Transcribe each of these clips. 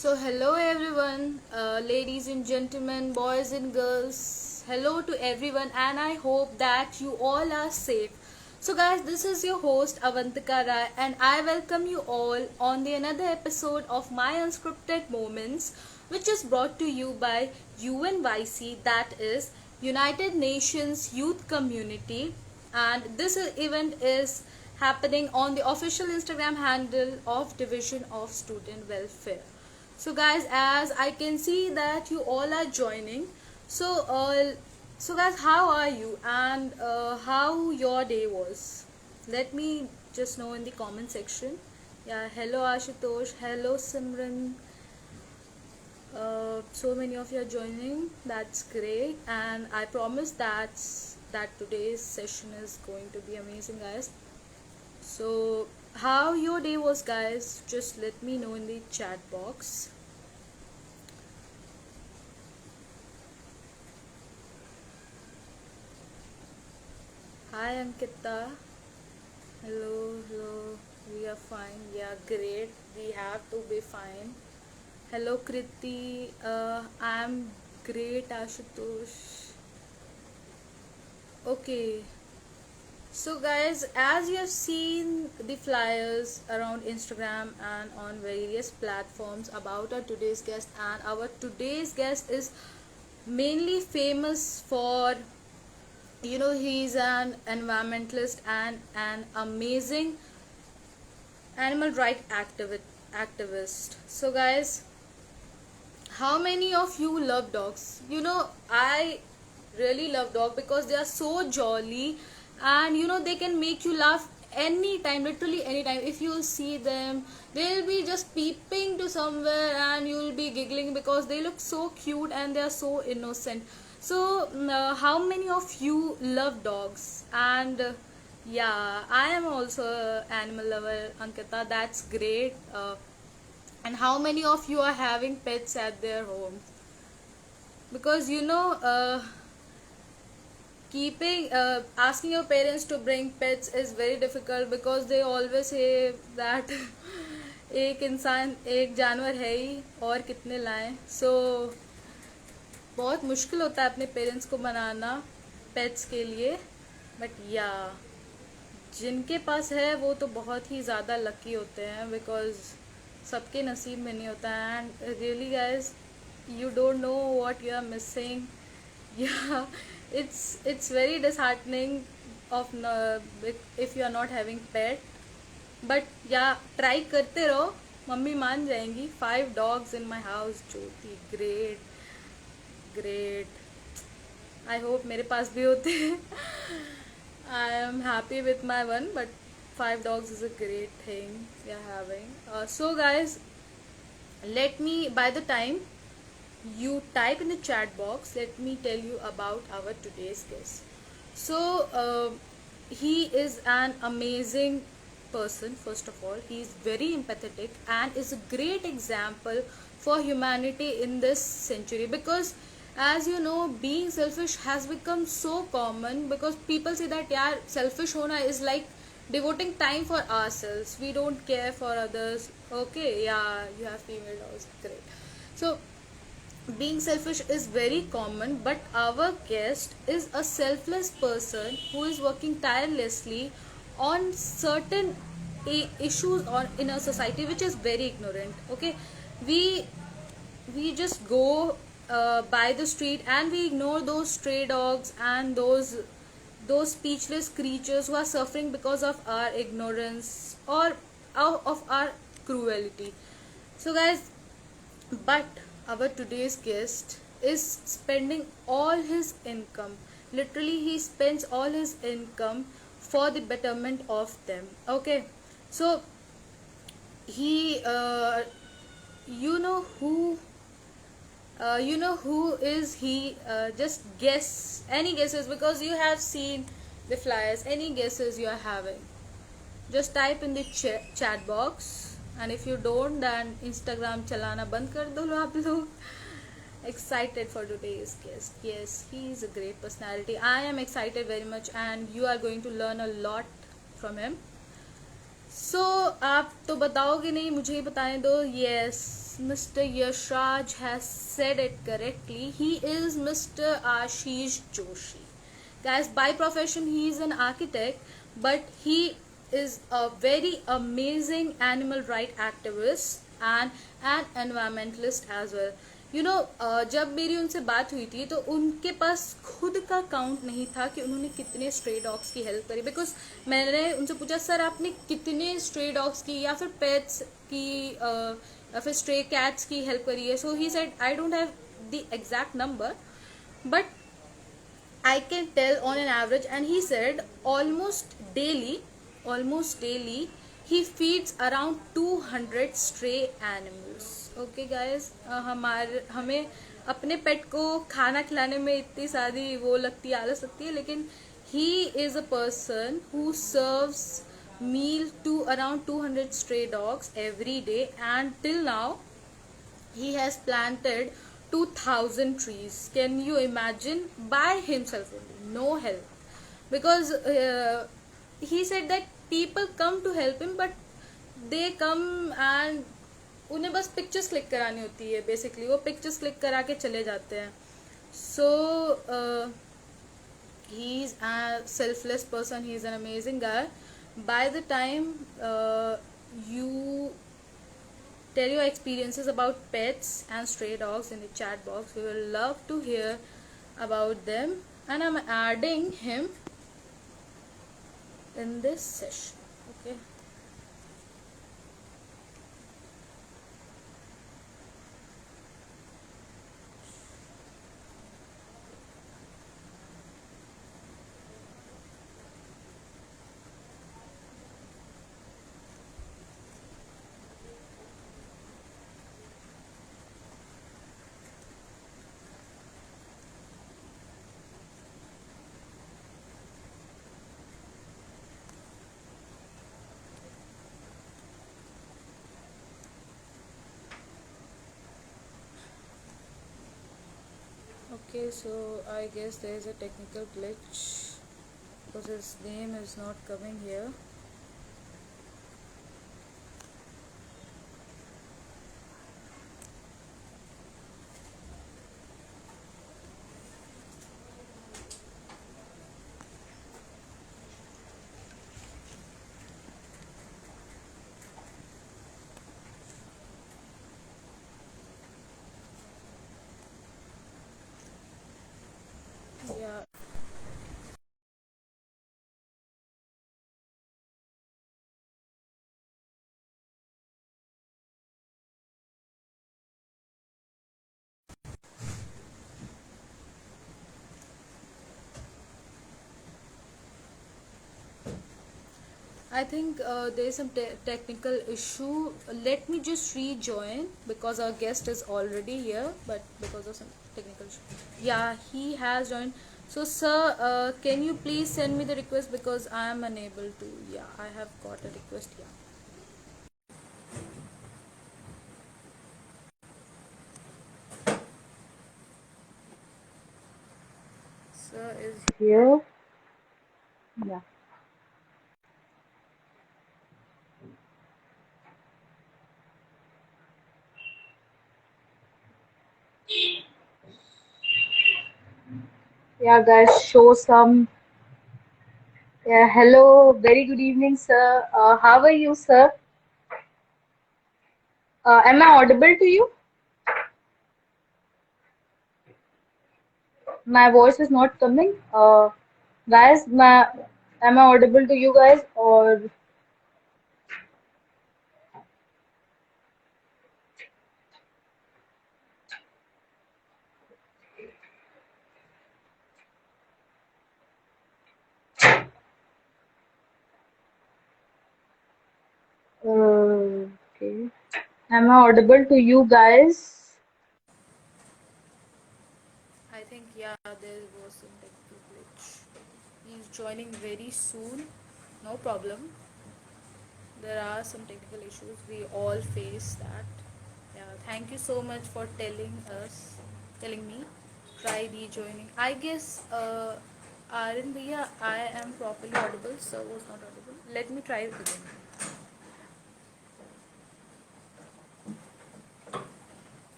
Hello everyone, ladies and gentlemen, boys and girls. Hello to everyone, and I hope that you all are safe. Guys, this is your host Avantika Rai, and I welcome you all on the another episode of My Unscripted Moments, which is brought to you by UNYC, that is United Nations Youth Community, and this event is happening on the official Instagram handle of Division of Student Welfare. Guys, as I can see that you all are joining. So guys, how are you and how your day was? Let me just know in the comment section. Yeah, hello Ashutosh, hello Simran. So many of you are joining. That's great, and I promise that today's session is going to be amazing, guys. So, how your day was, guys? Just let me know in the chat box. Hi, Ankita. Hello. We are fine. Yeah, great. We have to be fine. Hello, Kriti. I'm great, Ashutosh. Okay. So, guys, as you have seen the flyers around Instagram and on various platforms about our today's guest, and our today's guest is mainly famous for, he's an environmentalist and an amazing animal right activist. So, guys, how many of you love dogs? I really love dogs because they are so jolly, and they can make you laugh anytime, literally anytime. If you see them, they'll be just peeping to somewhere and you'll be giggling because they look so cute and they are so innocent. How many of you love dogs? And yeah, I am also an animal lover, Ankita. That's great. And how many of you are having pets at their home? Because keeping asking your parents to bring pets is very difficult because they always say that एक इंसान एक जानवर है ही और कितने लाएं. बहुत मुश्किल होता है अपने पेरेंट्स को मनाना पेट्स के लिए. बट या जिनके पास है वो तो बहुत ही ज़्यादा लकी होते हैं बिकॉज सबके नसीब में नहीं होता है. And really guys, you don't know what you are missing. Yeah, it's very disheartening of if you are not having pet. But yeah, try करते रहो, मम्मी मान जाएंगी. 5 dogs in my house. Jyoti, great. I hope मेरे पास भी होते हैं. I am happy with my one, but 5 dogs is a great thing we are having. So guys, let me, by the time you type in the chat box, let me tell you about our today's guest. He is an amazing person. First of all, he is very empathetic and is a great example for humanity in this century, because as you know, being selfish has become so common because people say that yeah, selfish hona is like devoting time for ourselves, we don't care for others. Okay, yeah, you have female dogs, great. So being selfish is very common, but our guest is a selfless person who is working tirelessly on certain issues in a society which is very ignorant. Okay, we just go by the street and we ignore those stray dogs and those speechless creatures who are suffering because of our ignorance or of our cruelty. So guys, but our today's guest is spending all his income, literally he spends all his income for the betterment of them. Okay, so he you know who is he? Just guess, any guesses, because you have seen the flyers. Any guesses you are having, just type in the chat box. And if you don't, then Instagram chalana band kar do aap log. Excited for today's guest. Yes, he is a great personality. I am excited very much, and you are going to learn a lot from him. आप तो बताओगे नहीं, मुझे ही बताने दो. Yes, Mr. Yashraj has said it correctly. He is Mr. Ashish Joshi. Guys, by profession he is an architect, but he is a very amazing animal right activist and an environmentalist as well. जब मेरी उनसे बात हुई थी तो उनके पास खुद का काउंट नहीं था कि उन्होंने कितने स्ट्रे डॉग्स की हेल्प करी, बिकॉज मैंने उनसे पूछा सर आपने कितने स्ट्रे डॉग्स की या फिर पेट्स की या फिर स्ट्रे कैट्स की हेल्प करी है. So he said I don't have the exact number, but I can tell on an average, and he said almost daily, he feeds around 200 stray animals. Okay, guys, हमें अपने पेट को खाना खिलाने में इतनी सारी वो लगती है, आलस लगती है, लेकिन he is a person who serves meal to around 200 stray dogs every day, and till now he has planted 2000 trees. Can you imagine? By himself only, no help. Because he said that people come to help him, but they come and उन्हें बस pictures click करानी होती है. Basically वो pictures click करा के चले जाते हैं. सो he is a selfless person. He is an amazing guy. By the time you tell your experiences about pets and stray dogs in the chat box, we will love to hear about them, and I'm adding him in this session. Okay. Okay, so I guess there is a technical glitch because his name is not coming here. Yeah. I think there is some technical issue. Let me just rejoin because our guest is already here, but because of some technical issue. Yeah, he has joined. So, sir, can you please send me the request because I am unable to. Yeah, I have got a request. Yeah. Sir is here. Yeah. Yeah, guys, show some. Yeah, hello, very good evening, sir. How are you, sir? Am I audible to you? My voice is not coming. Guys, am I audible to you guys or okay? Am I audible to you guys? I think yeah, there was some technical glitch. He's joining very soon. No problem. There are some technical issues. We all face that. Yeah. Thank you so much for telling me. Try rejoining. I guess Aryan Bhaiya, I am properly audible. Sir was not audible. Let me try it again.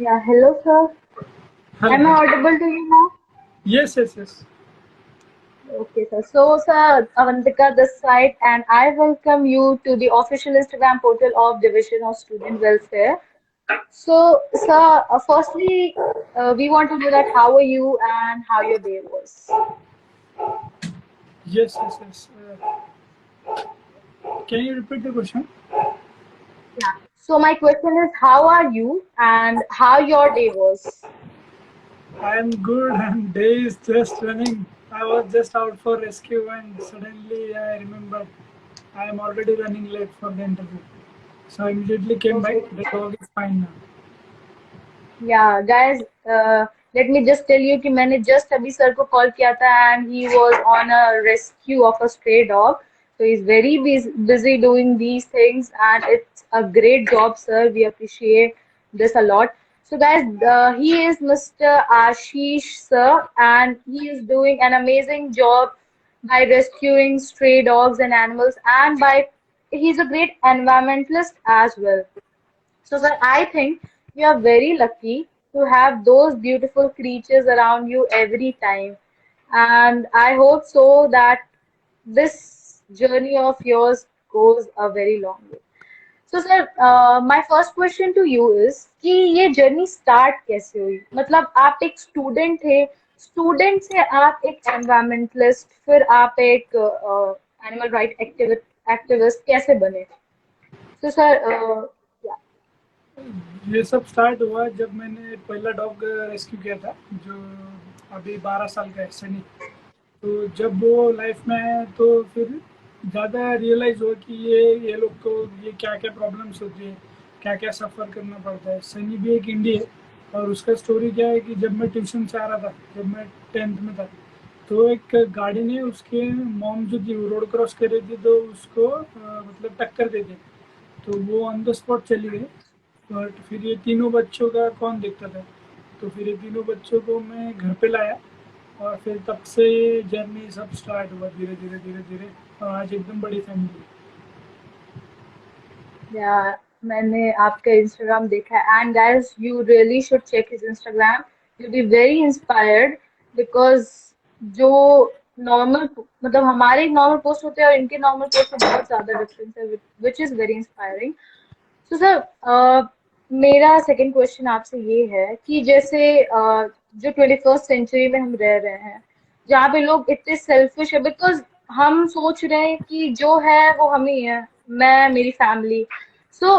Yeah, hello, sir. Hello. Am I audible to you now? Yes, yes, yes. Okay, sir. So, sir, Avantika this side, and I welcome you to the official Instagram portal of Division of Student Welfare. So, sir, firstly, we want to know that how are you and how your day was. Yes, yes, yes. Can you repeat the question? Yeah. So, my question is, how are you and how your day was? I am good and day is just running. I was just out for rescue and suddenly I remembered I am already running late for the interview. So I immediately came back. Okay. The dog is fine now. Yeah, guys, let me just tell you कि मैंने just अभी sir को call किया था and he was on a rescue of a stray dog. So he's very busy doing these things and it's a great job, sir. We appreciate this a lot. So guys, he is Mr. Ashish, sir, and he is doing an amazing job by rescuing stray dogs and animals and by he's a great environmentalist as well. So, sir, I think you are very lucky to have those beautiful creatures around you every time. And I hope so that this journey of yours goes a very long way. So, sir, my first question to you is कि ये journey start कैसे हुई? मतलब आप एक student थे, student से आप एक एनवायरमेंटलिस्ट, फिर आप एक एनिमल राइट एक्टिविस्ट कैसे बने? So, sir, ये सब स्टार्ट हुआ जब मैंने पहला डॉग रेस्क्यू किया था, जो अभी 12 साल का है, सनी। तो जब वो लाइफ में आया तो फिर ज़्यादा रियलाइज़ हुआ कि ये लोग को ये क्या क्या प्रॉब्लम्स होती है, क्या क्या सफ़र करना पड़ता है। सनी भी एक इंडी है और उसका स्टोरी क्या है कि जब मैं ट्यूशन से आ रहा था, जब मैं 10th में था, तो एक गाड़ी ने उसके मॉम जो थी वो रोड क्रॉस कर रही थी, तो उसको मतलब टक्कर दे दी। तो वो ऑन द स्पॉट चली गई। बट फिर ये तीनों बच्चों का कौन देखता था, तो फिर ये तीनों बच्चों को मैं घर पे लाया और फिर तब से जर्नी सब स्टार्ट हुआ धीरे धीरे धीरे धीरे, और आज एकदम बड़ी फैमिली। या मैंने आपका इंस्टाग्राम देखा है and guys you really should check his Instagram you be very inspired because जो नॉर्मल मतलब हमारे नॉर्मल पोस्ट होते हैं और इनके नॉर्मल पोस्ट में बहुत ज्यादा डिफरेंस है विच इज वेरी इंस्पायरिंग तो सर मेरा सेकंड क्वेश्चन आपसे ये है कि जैसे जो 21st सेंचुरी में हम रह रहे हैं जहाँ पे लोग इतने सेल्फिश है बिकॉज हम सोच रहे हैं कि जो है वो हम ही है मैं मेरी फैमिली सो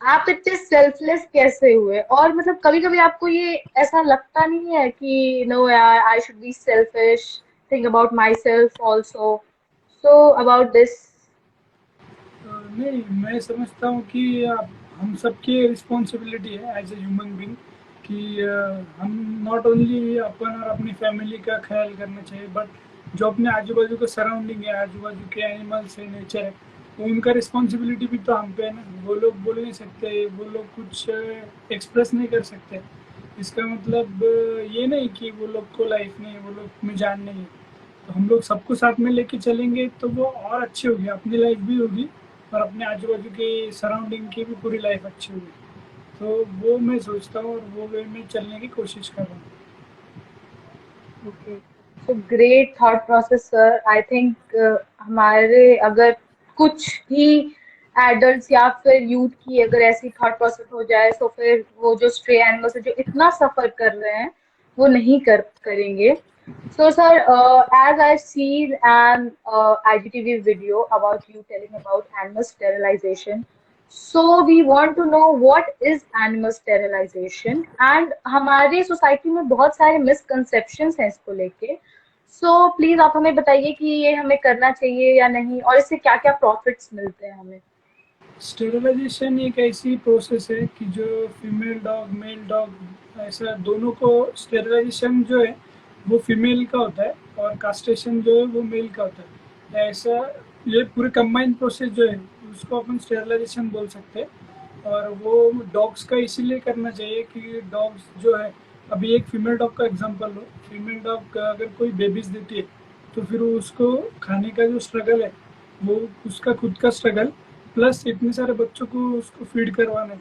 आप इतने सेल्फलेस कैसे हुए और मतलब कभी कभी आपको ये ऐसा लगता नहीं है कि नो यार I should be selfish think about my self also so about this नहीं, मैं समझता हूँ कि हम सबकी रिस्पॉन्सिबिलिटी है एज ए ह्यूमन बीइंग कि हम नॉट ओनली अपन और अपनी फैमिली का ख्याल करना चाहिए, बट जो अपने आजू बाजू का सराउंडिंग है, आजू बाजू के एनिमल्स है, नेचर है, तो उनका रिस्पॉन्सिबिलिटी भी तो हम पे है ना। वो लोग बोल नहीं सकते, वो लोग कुछ एक्सप्रेस नहीं कर सकते। इसका मतलब ये नहीं कि वो लोग को लाइफ नहीं है, वो लोग में जान नहीं है। तो हम लोग सबको साथ में लेके चलेंगे तो वो और अच्छी होगी, अपनी लाइफ भी होगी और अपने आजू बाजू के सराउंडिंग की भी पूरी लाइफ अच्छी होगी। तो वो मैं सोचता हूँ और वो वे में चलने की कोशिश कर रहा हूँ। Okay so great thought process sir I think हमारे अगर कुछ ही एडल्ट्स या फिर यूथ की अगर ऐसी थॉट प्रोसेस हो जाए तो फिर वो जो स्ट्रे एनिमल्स है जो इतना सफर कर रहे हैं वो नहीं करेंगे so sir as I've seen an IGTV video about you telling about animal sterilization so we want to know what is animal sterilization and हमारी सोसाइटी में बहुत सारे मिसकंसेप्शंस हैं इसको लेके सो प्लीज आप हमें बताइए कि ये हमें करना चाहिए या नहीं और इससे क्या क्या प्रॉफिट्स मिलते हैं हमें स्टेरिलाइजेशन एक ऐसी प्रोसेस है कि जो फीमेल डॉग मेल डॉग ऐसा दोनों को, स्टेरिलाइजेशन जो है वो फीमेल का होता है और कास्ट्रेशन जो है वो मेल का होता है। ऐसा ये पूरे कंबाइंड प्रोसेस जो है उसको अपन स्टेरिलाइजेशन बोल सकते हैं। और वो डॉग्स का इसीलिए करना चाहिए कि डॉग्स जो है, अभी एक फीमेल डॉग का एग्जांपल लो, फीमेल डॉग अगर कोई बेबीज देती है तो फिर वो उसको खाने का जो स्ट्रगल है वो उसका खुद का स्ट्रगल, प्लस इतने सारे बच्चों को उसको फीड करवाना है,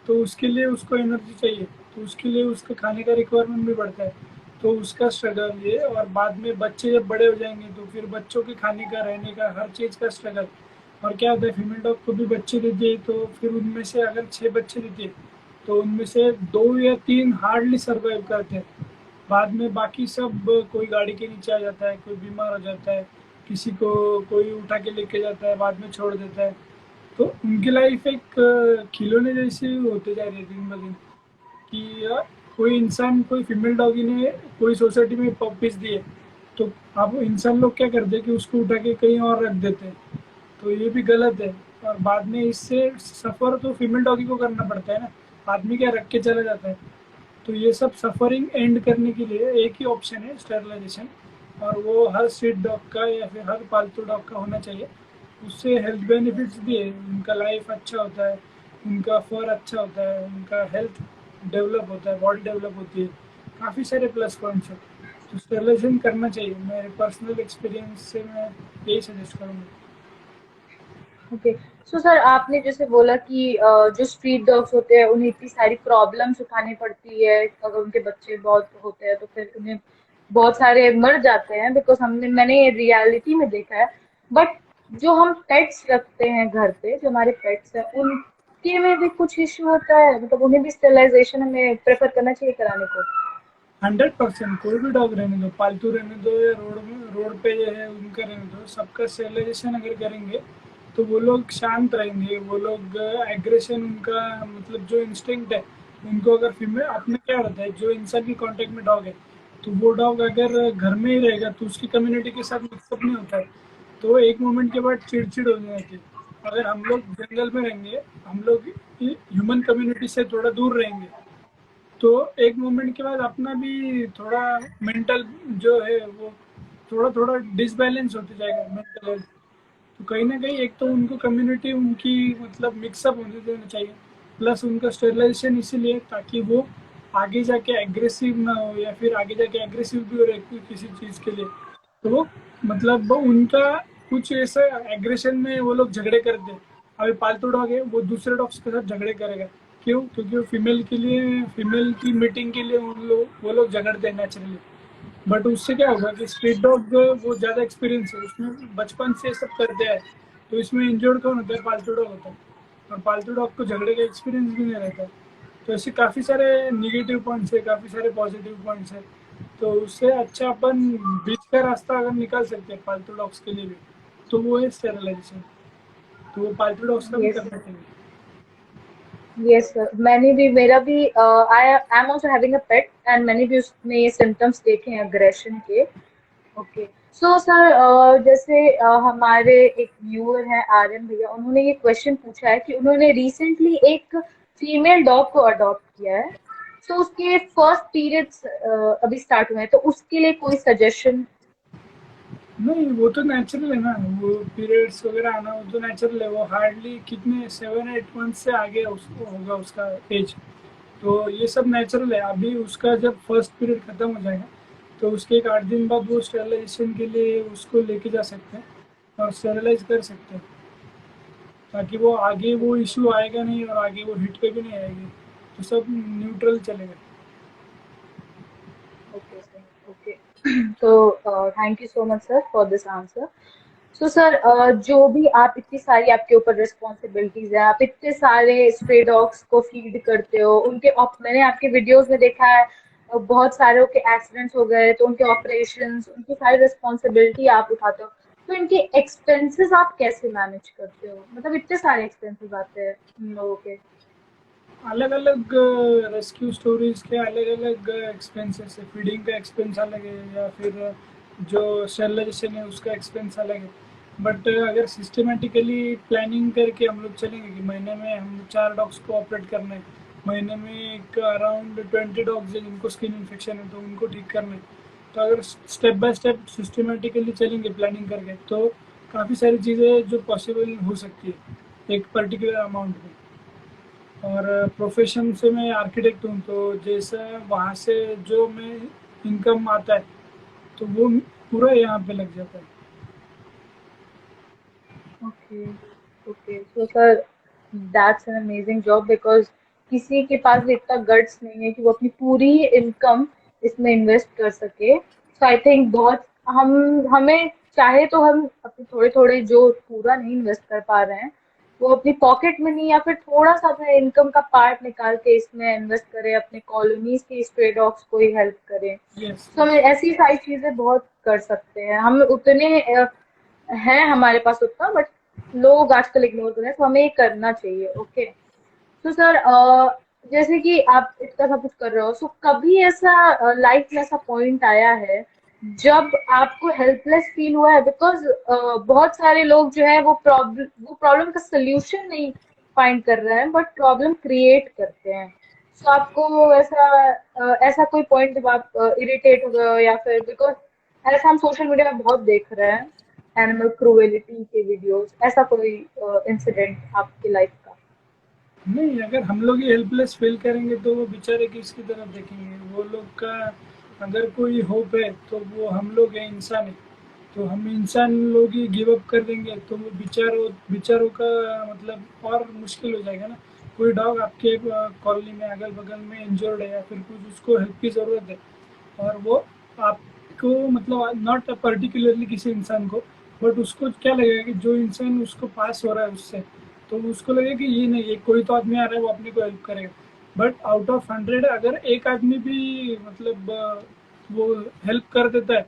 तो उसके लिए उसको एनर्जी चाहिए, तो उसके लिए उसका खाने का रिक्वायरमेंट भी बढ़ता है, तो उसका स्ट्रगल ये। और बाद में बच्चे जब बड़े हो जाएंगे तो फिर बच्चों के खाने का, रहने का, हर चीज़ का स्ट्रगल। और क्या होता है, फीमेल डॉग को भी बच्चे देती है, तो फिर उनमें से अगर 6 बच्चे देती है तो उनमें से 2 या 3 हार्डली सर्वाइव करते हैं। बाद में बाकी सब कोई गाड़ी के नीचे आ जाता है, कोई बीमार हो जाता है, किसी को कोई उठा के लेके जाता है, बाद में छोड़ देता है। तो उनकी लाइफ एक खिलौने जैसी होते जा रही है दिन ब दिन। कि कोई इंसान, कोई फीमेल डॉगी ने कोई सोसाइटी में पपीज दिए, तो अब इंसान लोग क्या करते हैं कि उसको उठा के कहीं और रख देते हैं, तो ये भी गलत है। और बाद में इससे सफ़र तो फीमेल डॉगी को करना पड़ता है ना, आदमी क्या रख के चला जाता है। तो ये सब सफरिंग एंड करने के लिए एक ही ऑप्शन है, स्टेरलाइजेशन। और वो हर स्ट्रीट डॉग का या फिर हर पालतू डॉग का होना चाहिए। उससे हेल्थ बेनिफिट्स भी है, उनका लाइफ अच्छा होता है, उनका फर अच्छा होता है, उनका हेल्थ डेवलप होता है, बॉडी डेवलप होती है, काफ़ी सारे प्लस पॉइंट्स हैं। तो स्टेरलाइजेशन करना चाहिए, मेरे पर्सनल एक्सपीरियंस से मैं यही सजेस्ट करूँगा। ओके। सो सर, आपने जैसे बोला कि जो स्ट्रीट डॉग्स होते हैं उन्हें इतनी सारी प्रॉब्लम्स उठानी पड़ती है, अगर उनके बच्चे बहुत होते हैं तो फिर उन्हें बहुत सारे मर जाते हैं, बिकॉज मैंने ये रियलिटी में देखा है। बट जो हम पेट्स रखते हैं घर पे, जो हमारे पेट्स हैं, उनके में भी कुछ इश्यू होता है, मतलब उन्हें भी स्टेरिलाइजेशन हमें प्रेफर करना चाहिए कराने को? 100% कोई भी डॉग रहने दो, पालतू रहने दो या रोड पे जो है उनका रहने दो, सबका स्टेरिलाइजेशन अगर करेंगे तो वो लोग शांत रहेंगे। वो लोग एग्रेशन, उनका मतलब जो इंस्टिंक्ट है उनको, अगर फीमेल, अपने क्या होता है, जो इंसान की कांटेक्ट में डॉग है, तो वो डॉग अगर घर में ही रहेगा तो उसकी कम्युनिटी के साथ मिक्सअप नहीं होता है, तो एक मोमेंट के बाद चिड़चिड़ होने लगती है। अगर हम लोग जंगल में रहेंगे, हम लोग ह्यूमन कम्युनिटी से थोड़ा दूर रहेंगे, तो एक मोमेंट के बाद अपना भी थोड़ा मेंटल जो है वो थोड़ा थोड़ा डिसबैलेंस होते जाएगा, मेंटल हेल्थ। तो कहीं ना कहीं एक तो उनको कम्युनिटी उनकी मतलब मिक्सअप होने देना चाहिए, प्लस उनका स्टेरिलाइजेशन इसीलिए ताकि वो आगे जाके एग्रेसिव ना हो, या फिर आगे जाके एग्रेसिव भी हो रहे किसी चीज़ के लिए, तो वो मतलब वो उनका कुछ ऐसा एग्रेशन में वो लोग झगड़े करते हैं। अभी पालतू डॉग है, वो दूसरे डॉग्स के साथ झगड़े करेगा, क्यों? क्योंकि वो फीमेल के लिए, फीमेल की मीटिंग के लिए वो लोग झगड़ते हैं नेचुरली। बट उससे क्या होगा कि स्ट्रीट डॉग वो ज़्यादा एक्सपीरियंस है, उसमें बचपन से सब करते हैं, तो इसमें इंजर्ड कौन होता है? पालतू डॉग होता है। और पालतू डॉग को झगड़े का एक्सपीरियंस भी नहीं रहता। तो ऐसे काफ़ी सारे निगेटिव पॉइंट्स है, काफ़ी सारे पॉजिटिव पॉइंट्स है। तो उससे अच्छा अपन बीच का रास्ता अगर निकाल सकते हैं पालतू डॉग्स के लिए भी, तो वो है स्टेरिलाइजेशन। तो वो पालतू डॉग्स का भी यस करना सर। चाहिए। यस सर, मैंने भी, मेरा भी, I I am also having a pet, and मैंने भी उसमें ये सिम्टम्स देखे हैं अग्रेशन के। ओके। सो सर, जैसे हमारे एक व्यूअर हैं आर्यन भैया, उन्होंने ये क्वेश्चन पूछा है कि उन्होंने रिसेंटली एक फीमेल डॉग को अडॉप्ट किया है। सो उसके फर्स्ट पीरियड्स अभी स्टार्ट हुए हैं, तो उसके लिए कोई सजेशन? नहीं, वो तो नेचुरल है ना, वो पीरियड्स वगैरह आना वो तो नेचुरल है। वो हार्डली कितने 7-8 मंथ से आगे उसको होगा उसका एज, तो ये सब नेचुरल है। अभी उसका जब फर्स्ट पीरियड खत्म हो जाएगा तो उसके एक 8 दिन बाद वो स्टेरिलाइजेशन के लिए उसको लेके जा सकते हैं और स्टेरिलाइज कर सकते हैं, ताकि वो आगे वो इशू आएगा नहीं और आगे वो हिट पे भी नहीं आएगी, तो सब न्यूट्रल चलेगा। Okay sir, okay. तो thank you so much sir for this answer. So sir, जो भी आप, इतनी सारी आपके ऊपर रिस्पॉन्सिबिलिटीज है, आप इतने सारे स्ट्रे डॉग्स को फीड करते हो, उनके मैंने आपके वीडियोस में देखा है, बहुत सारे के एक्सीडेंट्स हो गए तो उनके ऑपरेशंस, उनकी सारी रिस्पॉन्सिबिलिटी आप उठाते हो। तो इनके एक्सपेंसेस आप कैसे मैनेज करते हो? मतलब इतने सारे एक्सपेंसेस आते हैं उन लोगों के। अलग अलग रेस्क्यू स्टोरीज के अलग अलग एक्सपेंसेस है, फीडिंग का एक्सपेंस अलग है, या फिर जो स्टेरिलाइजेशन है उसका एक्सपेंस अलग है। बट अगर सिस्टमेटिकली प्लानिंग करके हम लोग चलेंगे कि महीने में हम 4 डॉग्स को ऑपरेट करना है, महीने में एक अराउंड 20 डॉग्स है जिनको स्किन इन्फेक्शन है तो उनको ठीक करना है, तो अगर स्टेप बाय स्टेप सिस्टमेटिकली चलेंगे प्लानिंग करके, तो काफ़ी सारी चीज़ें जो पॉसिबल हो सकती है एक पर्टिकुलर अमाउंट में। और प्रोफेशन से मैं आर्किटेक्ट हूँ, तो जैसा वहाँ से जो मैं इनकम आता है तो वो पूरा यहाँ पे लग जाता है। Okay, okay. So, sir, that's an amazing job because किसी के पास भी इतना गट्स नहीं है कि वो अपनी पूरी इनकम इसमें इन्वेस्ट कर सके। सो आई थिंक बहुत हमें चाहे तो हम अपने थोड़े थोड़े जो पूरा नहीं इन्वेस्ट कर पा रहे हैं वो अपनी पॉकेट मनी या फिर थोड़ा सा अपने इनकम का पार्ट निकाल के इसमें इन्वेस्ट करें, अपने कॉलोनीज के स्ट्रे डॉग्स को ही हेल्प करें। यस तो हम यस। ऐसी सारी चीजें बहुत कर सकते हैं। हम उतने हैं हमारे पास उतना, बट लोग आजकल इग्नोर कर रहे हैं, तो हमें ये करना चाहिए। ओके। तो सर जैसे कि आप इतना सब कुछ कर रहे हो, सो कभी ऐसा लाइफ में ऐसा पॉइंट आया है जब आपको हेल्पलेस फील हुआ है? बिकॉज बहुत सारे लोग जो है वो प्रॉब्लम का सोल्यूशन नहीं फाइंड कर रहे हैं, बट प्रॉब्लम क्रिएट करते हैं। सो आपको ऐसा कोई पॉइंट जब आप इरिटेट हो गए हो, या फिर बिकॉज ऐसा हम सोशल मीडिया में बहुत देख रहे हैं एनिमल क्रूएलिटी के वीडियोस, ऐसा कोई इंसिडेंट आपकी लाइफ का? नहीं, अगर हम लोग ही हेल्पलेस फील करेंगे तो वो बेचारे किसकी तरफ देखेंगे? वो लोग का अगर कोई होप है तो वो हम लोग हैं, इंसान है। तो हम इंसान लोग ही गिव अप कर देंगे तो वो बेचारों का मतलब और मुश्किल हो जाएगा ना। कोई डॉग आपके कॉलोनी में अगल बगल में इंजर्ड है या फिर कुछ उसको हेल्प की ज़रूरत है, और वो आपको मतलब नॉट पर्टिकुलरली किसी इंसान को, बट उसको क्या लगेगा कि जो इंसान उसको पास हो रहा है उससे, तो उसको लगेगा कि ये नहीं, ये कोई तो आदमी आ रहा है वो अपने को हेल्प करेगा। बट आउट ऑफ 100 अगर एक आदमी भी मतलब वो हेल्प कर देता है,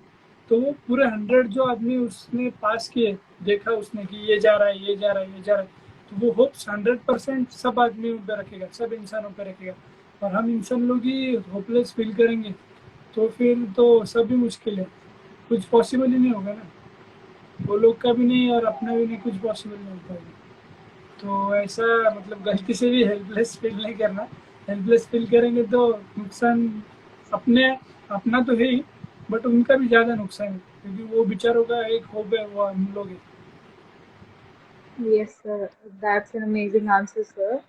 तो वो पूरे 100 जो आदमी उसने पास किए, देखा उसने कि ये जा रहा है, ये जा रहा है, ये जा रहा है, तो वो होप्स 100% सब आदमियों पे रखेगा, सब इंसानों पे रखेगा। और हम इंसान लोग ही होपलेस फील करेंगे तो फिर तो सभी मुश्किल है, कुछ पॉसिबल ही नहीं होगा ना। वो लोग का भी नहीं और अपना भी नहीं, कुछ पॉसिबल नहीं हो पाएगा। तो ऐसा मतलब गलती से भी हेल्पलेस फील नहीं करना। हेल्पलेस फील करेंगे तो नुकसान अपने अपना तो है ही, बट उनका भी ज़्यादा नुकसान है, क्योंकि वो बेचारों का एक होप है, वो हम लोग हैं। Yes, sir. That's an amazing answer, sir.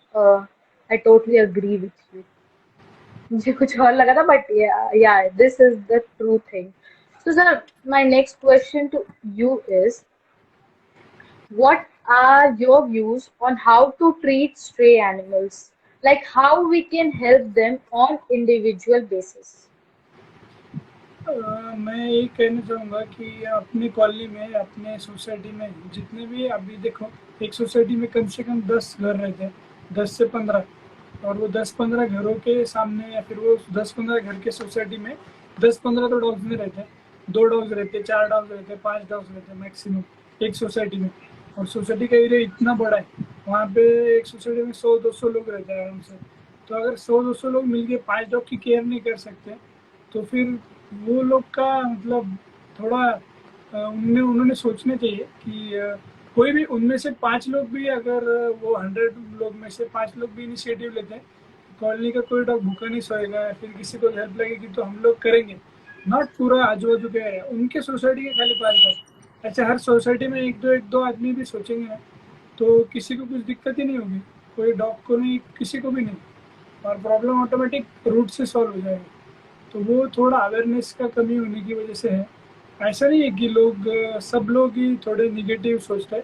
I totally agree with you. मुझे कुछ और लगा था, but yeah, this is the true thing. So, sir, my next question to you is, what are your views on how to treat stray animals? Like how we can help them on individual basis? मैं यही कहना चाहूँगा कि अपनी colony में, अपने society में जितने भी, अभी देखो एक सोसाइटी में कम से कम 10 घर रहते हैं, 10 से 15। और वो 10-15 घरों के सामने या फिर वो 10-15 घर के सोसाइटी में 10-15 तो डॉग्स नहीं रहते, 2 डॉग्स रहते, 4 डॉग्स रहते, 5 डॉग्स रहते मैक्सिमम एक सोसाइटी में। और सोसाइटी का एरिया इतना बड़ा है, वहाँ पे एक सोसाइटी में 100-200 लोग रहते हैं आराम से। तो अगर 100-200 लोग मिलके 5 डॉग की केयर नहीं कर सकते, तो फिर वो लोग का मतलब थोड़ा उन्होंने सोचना चाहिए कि कोई भी उनमें से 5 लोग भी, अगर वो 100 लोग में से 5 लोग भी इनिशिएटिव लेते हैं, कॉलोनी का कोई डॉग भूखा नहीं सोएगा या फिर किसी को हेल्प लगेगी तो हम लोग करेंगे। नॉट पूरा आजू बाजू के एरिया, उनके सोसाइटी के खाली 5 डॉग, ऐसे हर सोसाइटी में एक दो आदमी भी सोचेंगे ना, तो किसी को कुछ दिक्कत ही नहीं होगी, कोई डॉग को नहीं, किसी को भी नहीं, और प्रॉब्लम ऑटोमेटिक रूट से सॉल्व हो जाएगा। तो वो थोड़ा अवेयरनेस का कमी होने की वजह से है। ऐसा नहीं है कि लोग सब लोग ही थोड़े निगेटिव सोचते हैं।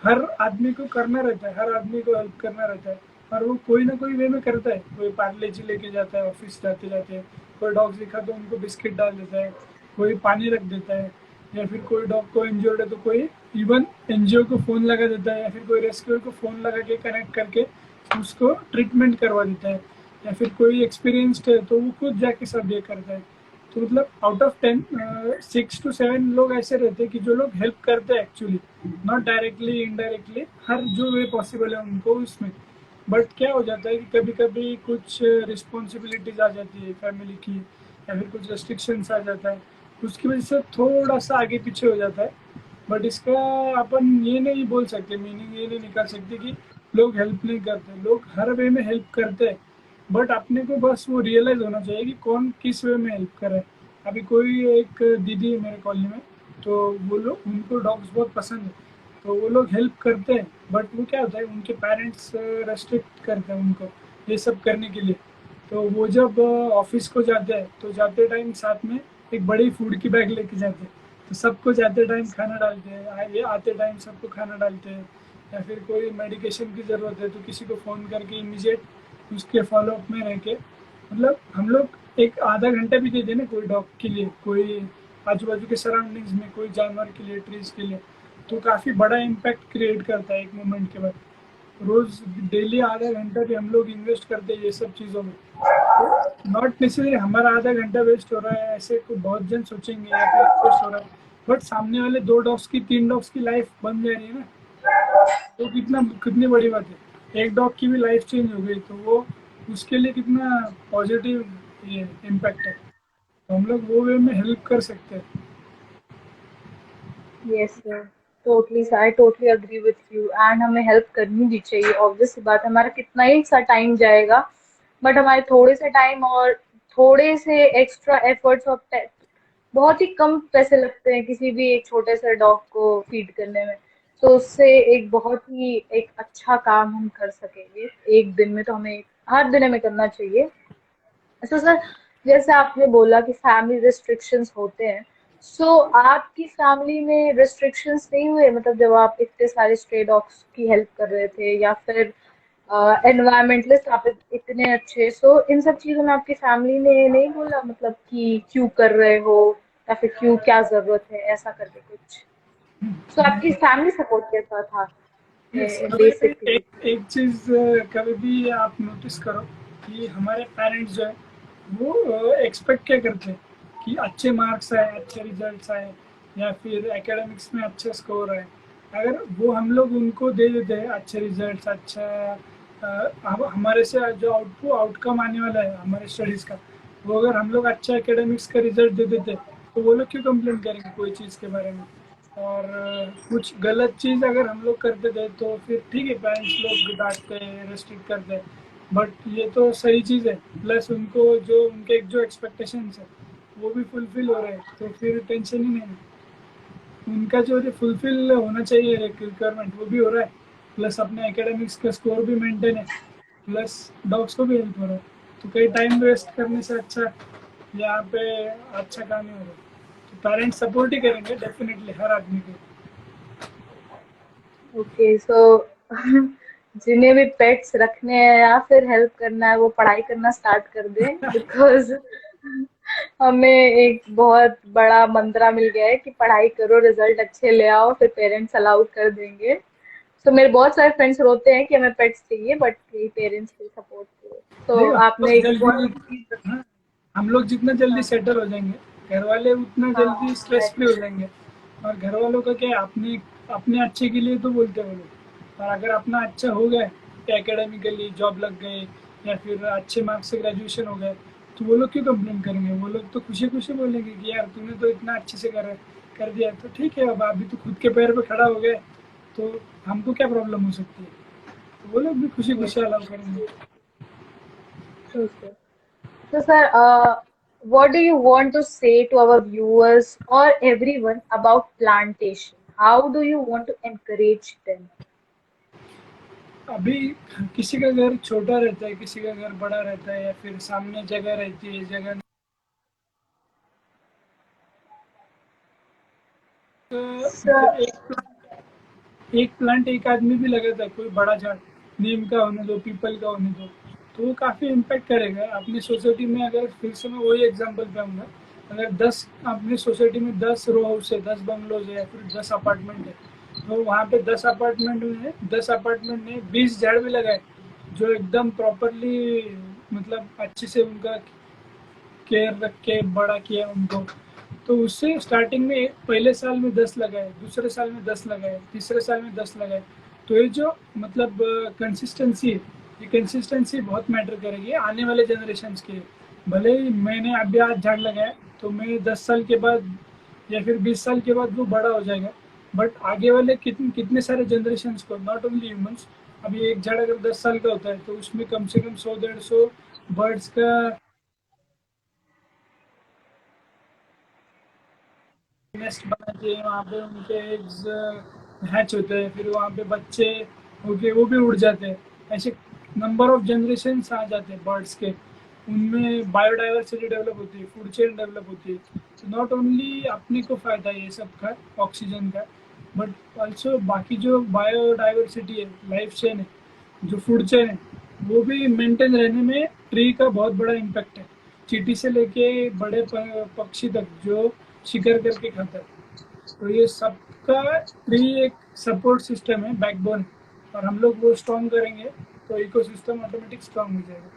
हर आदमी को करना रहता है, हर आदमी को हेल्प करना रहता है, और वो कोई ना कोई वे में करता है। कोई पार्ले जी लेके जाता है ऑफिस जाते जाते, कोई डॉग दिखा तो उनको बिस्किट डाल देता है, कोई पानी रख देता है, या फिर कोई डॉग को इंजर्ड है तो कोई इवन एनजीओ को फ़ोन लगा देता है, या फिर कोई रेस्क्यूअर को फ़ोन लगा के कनेक्ट करके उसको ट्रीटमेंट करवा देता है, या फिर कोई एक्सपीरियंस्ड है तो वो खुद जाके सब ये करता है। तो मतलब आउट ऑफ 10 6 to 7 लोग ऐसे रहते हैं कि जो लोग हेल्प करते हैं एक्चुअली, नॉट डायरेक्टली, इनडायरेक्टली, हर जो वे पॉसिबल है उनको उसमें। बट क्या हो जाता है कि कभी कभी कुछ रिस्पॉन्सिबिलिटीज आ जाती है फैमिली की, या फिर कुछ रेस्ट्रिक्शंस आ जाता है, उसकी वजह से थोड़ा सा आगे पीछे हो जाता है। बट इसका अपन ये नहीं बोल सकते, मीनिंग ये नहीं निकाल सकते कि लोग हेल्प नहीं करते, लोग हर वे में हेल्प करते हैं। बट अपने को बस वो रियलाइज होना चाहिए कि कौन किस वे में हेल्प कर रहा है। अभी कोई एक दीदी है मेरे कॉलोनी में, तो वो लोग, उनको डॉग्स बहुत पसंद है, तो वो लोग हेल्प करते हैं। बट वो क्या होता है, उनके पेरेंट्स रेस्ट्रिक्ट करते हैं उनको ये सब करने के लिए। तो वो जब ऑफिस को जाते हैं तो जाते टाइम साथ में एक बड़ी फूड की बैग लेके जाते हैं, तो सबको जाते टाइम खाना डालते हैं, ये आते टाइम सबको खाना डालते हैं। या फिर कोई मेडिकेशन की ज़रूरत है तो किसी को फ़ोन करके इमीडिएट उसके फॉलोअप में रह के मतलब हम लोग एक आधा घंटा भी दे दें ना कोई डॉग के लिए, कोई आजू बाजू के सराउंडिंग्स में कोई जानवर के लिए, ट्रीज के लिए, तो काफ़ी बड़ा इम्पैक्ट क्रिएट करता है एक मोमेंट के बाद। रोज डेली आधा घंटा भी हम लोग इन्वेस्ट करते हैं ये सब चीज़ों में, तो नॉट नेसेसरी हमारा आधा घंटा वेस्ट हो रहा है ऐसे को बहुत जन सोचेंगे या फिर वेस्ट हो रहा है, बट सामने वाले 2 डॉग्स की 3 डॉग्स की लाइफ बन जा रही है ना, तो कितना कितनी बड़ी बात है। एक डॉग की भी लाइफ चेंज हो गई तो वो उसके लिए कितना पॉजिटिव ये इम्पैक्ट है, तो हम लोग वो वे में हेल्प कर सकते हैं। Yes sir, totally sir, I totally agree with you. And हमें हेल्प करनी भी चाहिए, ऑब्वियस सी बात है। हमारा कितना ही सा टाइम जाएगा, बट हमारे थोड़े से टाइम और थोड़े से एक्स्ट्रा एफर्ट्स और बहुत ही कम पैसे लगते हैं किसी भी एक छोटे से डॉग को फीड करने में। तो उससे एक बहुत ही एक अच्छा काम हम कर सकेंगे एक दिन में। तो हमें हर दिन हमें करना चाहिए। अच्छा सर, जैसे आपने बोला कि फैमिली रिस्ट्रिक्शंस होते हैं, सो आपकी फैमिली में रिस्ट्रिक्शंस नहीं हुए, मतलब जब आप इतने सारे स्ट्रे डॉग्स की हेल्प कर रहे थे, या फिर एनवायरमेंटलिस्ट आप इतने अच्छे, सो इन सब चीजों में आपकी फैमिली ने नहीं बोला मतलब कि क्यों कर रहे हो, या फिर क्यों, क्या जरूरत है, ऐसा करके कुछ? सो आपकी फैमिली सपोर्ट कैसा था यस, अगर बेसिकली? एक चीज कभी भी आप नोटिस करो कि हमारे पेरेंट्स जो है वो एक्सपेक्ट क्या करते हैं कि अच्छे मार्क्स आए, अच्छे रिजल्ट्स आए, या फिर एकेडमिक्स में अच्छे स्कोर आए। अगर वो हम लोग उनको दे देते हैं अच्छे रिजल्ट्स, अच्छा हमारे से जो आउटकम आने वाला है हमारे स्टडीज का, वो अगर हम लोग अच्छा एकेडमिक्स का रिजल्ट दे देते तो वो लोग क्यों कंप्लेन करेंगे कोई चीज़ के बारे में। और कुछ गलत चीज़ अगर हम लोग करते थे तो फिर ठीक है, पेरेंट्स लोग डांटते हैं, रेस्ट्रिक्ट करते हैं, बट ये तो सही चीज़ है। प्लस उनको जो उनके जो एक्सपेक्टेशंस है वो भी फुलफिल हो रहे हैं, तो फिर टेंशन ही नहीं है। उनका जो फुलफिल होना चाहिए रिक्वायरमेंट वो भी हो रहा है, प्लस अपने एकेडमिक्स का स्कोर भी मेंटेन है, प्लस डॉग्स को भी हेल्प हो रहा है। तो कई टाइम वेस्ट करने से अच्छा यहाँ पे अच्छा काम ही हो रहा है। तो पेरेंट्स सपोर्ट ही करेंगे डेफिनेटली हर आदमी को। ओके, सो जिन्हें भी पेट्स रखने हैं या फिर हेल्प करना है, वो पढ़ाई करना स्टार्ट कर दें, बिकॉज हमें एक बहुत बड़ा मंत्रा मिल गया है कि पढ़ाई करो, रिजल्ट अच्छे ले आओ, फिर पेरेंट्स अलाउ कर देंगे। तो मेरे बहुत सारे फ्रेंड्स रोते हैं कि हमें पेट्स चाहिए, बट मेरी पेरेंट्स को सपोर्ट करो। तो देखो हम आपने लोग एक बहुत जल्दी, अच्छी चीज। हाँ, हम लोग जितना जल्दी हाँ, सेटल हो जाएंगे, घर वाले उतना हाँ, जल्दी स्ट्रेस फ्री हो जाएंगे। और घर वालों का क्या है, अपने अपने अच्छे के लिए तो बोलते हैं वो लोग, और अगर अपना अच्छा हो गया एकेडमिकली, जॉब लग गए या फिर अच्छे मार्क्स से ग्रेजुएशन हो गए, तो वो लोग क्यों कंप्लेन करेंगे। वो लोग तो खुशी खुशी बोलेंगे कि यार तूने तो इतना अच्छे से कर दिया, तो ठीक है, अब अभी तो खुद के पैर पे खड़ा हो गए, तो हमको क्या प्रॉब्लम हो सकती है। तो वो लोग भी खुशी खुशी यस, अलाउ करेंगे। True sir. So, sir, what do you want to say to our viewers or everyone about plantation? How do you want to encourage them? अभी किसी का घर छोटा रहता है, किसी का घर बड़ा रहता है, या फिर सामने जगह रहती है, जगह Sir, मतलब एक प्लांट एक आदमी भी लगाता है, कोई बड़ा झाड़ नीम का होने दो, पीपल का होने दो, तो वो काफ़ी इम्पैक्ट करेगा अपनी सोसाइटी में। अगर फिर से मैं वही एग्जांपल पे आऊँगा, अगर 10 अपनी सोसाइटी में 10 रो हाउस है, 10 बंगलोज है, या फिर 10 अपार्टमेंट है, तो वहाँ पे 10 अपार्टमेंट में 20 झाड़ भी लगाए जो एकदम प्रॉपरली, मतलब अच्छे से उनका केयर रख के बड़ा किया उनको, तो उससे स्टार्टिंग में पहले साल में 10 लगाए, दूसरे साल में 10 लगाए, तीसरे साल में 10 लगाए, तो ये जो मतलब कंसिस्टेंसी है, ये कंसिस्टेंसी बहुत मैटर करेगी आने वाले जनरेशन के लिए। भले ही मैंने अभी आज झाड़ लगाया, तो मैं 10 साल के बाद या फिर 20 साल के बाद वो बड़ा हो जाएगा, बट आगे वाले कितने कितने सारे जनरेशन को, नॉट ओनली ह्यूमंस, अभी एक झाड़ अगर 10 साल का होता है तो उसमें कम से कम 100-150 बर्ड्स का नेस्ट बनाते हैं, वहाँ पे उनके एग्स हैच होते हैं, फिर वहाँ पे बच्चे होके वो भी उड़ जाते हैं। ऐसे नंबर ऑफ जनरेशन आ जाते हैं बर्ड्स के, उनमें बायोडाइवर्सिटी डेवलप होती है, फूड चेन डेवलप होती है। तो नॉट ओनली अपने को फायदा है ये सब का, ऑक्सीजन का, बट ऑल्सो बाकी जो बायोडाइवर्सिटी है, लाइफ चेन है, जो फूड चेन है, वो भी मेंटेन रहने में ट्री का बहुत बड़ा इम्पैक्ट है। चींटी से लेके बड़े पक्षी तक जो शिकार करके खाता है, तो ये सबका ट्री एक सपोर्ट सिस्टम है, बैकबोन है। और हम लोग वो स्ट्रॉन्ग करेंगे तो इकोसिस्टम ऑटोमेटिक स्ट्रॉन्ग हो जाएगा।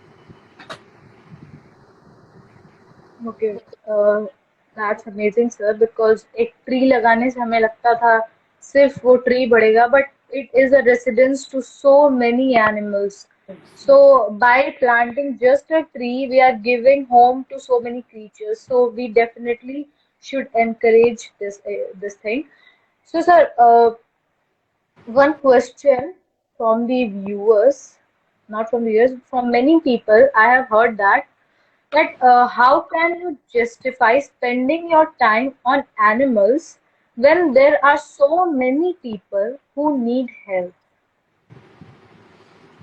Okay, that's amazing sir, because एक ट्री लगाने से हमें लगता था सिर्फ वो ट्री बढ़ेगा, but it is a residence to so many animals. So by planting just a tree, we are giving home to so many creatures. So we definitely should encourage this thing. So sir, one question from the viewers, not from viewers, from many people, I have heard that how can you justify spending your time on animals when there are so many people who need help?